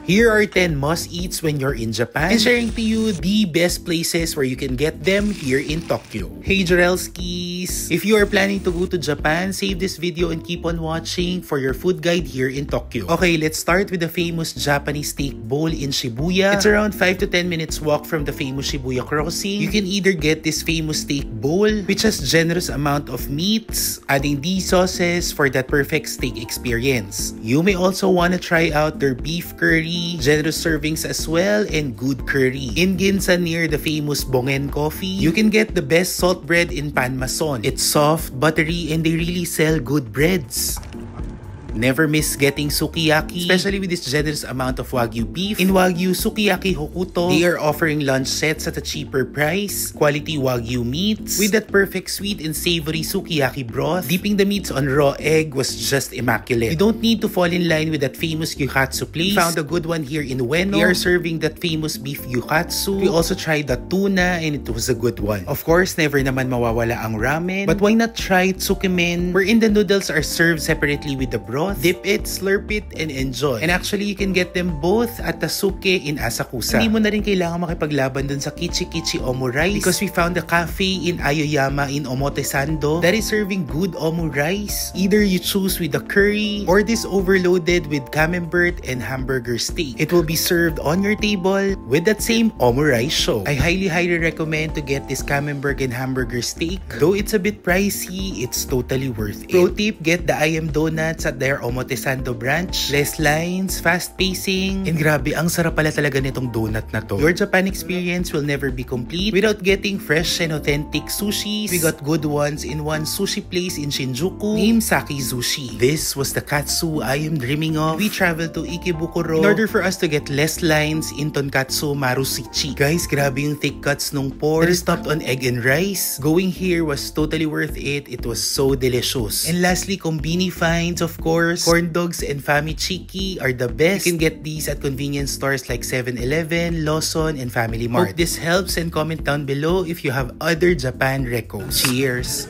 Here are 10 must-eats when you're in Japan and sharing to you the best places where you can get them here in Tokyo. Hey Jorelskis! If you are planning to go to Japan, save this video and keep on watching for your food guide here in Tokyo. Okay, let's start with the famous Japanese steak bowl in Shibuya. It's around 5 to 10 minutes walk from the famous Shibuya crossing. You can either get this famous steak bowl, which has generous amount of meats, adding these sauces for that perfect steak experience. You may also want to try out their beef curry, generous servings as well, and good curry. In Ginza near the famous Bongen Coffee, you can get the best salt bread in Panmason. It's soft, buttery, and they really sell good breads. Never miss getting sukiyaki, especially with this generous amount of Wagyu beef. In Wagyu Sukiyaki Hokuto, they are offering lunch sets at a cheaper price, quality Wagyu meats, with that perfect sweet and savory sukiyaki broth. Dipping the meats on raw egg was just immaculate. You don't need to fall in line with that famous gyukatsu place. We found a good one here in Ueno. They are serving that famous beef gyukatsu. We also tried the tuna and it was a good one. Of course, never naman mawawala ang ramen. But why not try tsukemen, wherein the noodles are served separately with the broth. Dip it, slurp it, and enjoy. And actually, you can get them both at Tasuke in Asakusa. Hindi mo na rin kailangan makipaglaban dun sa Kichi Kichi Omu Rice because we found a cafe in Aoyama in Omotesando that is serving good Omu Rice. Either you choose with the curry or this overloaded with camembert and hamburger steak. It will be served on your table with that same Omu Rice show. I highly recommend to get this camembert and hamburger steak. Though it's a bit pricey, it's totally worth it. Pro tip, get the I Am Donuts at their Omotesando branch. Less lines, fast pacing, and grabe, ang sarap pala talaga nitong donut na to. Your Japan experience will never be complete without getting fresh and authentic sushis. We got good ones in one sushi place in Shinjuku named Saki Sushi. This was the katsu I am dreaming of. We traveled to Ikebukuro in order for us to get less lines in Tonkatsu Marusichi. Guys, grabe yung thick cuts nung pork that is topped on egg and rice. Going here was totally worth it. It was so delicious. And lastly, kombini finds, of course. Corn dogs and Famichiki are the best. You can get these at convenience stores like 7-Eleven, Lawson, and Family Mart. Hope this helps and comment down below if you have other Japan recos. Cheers!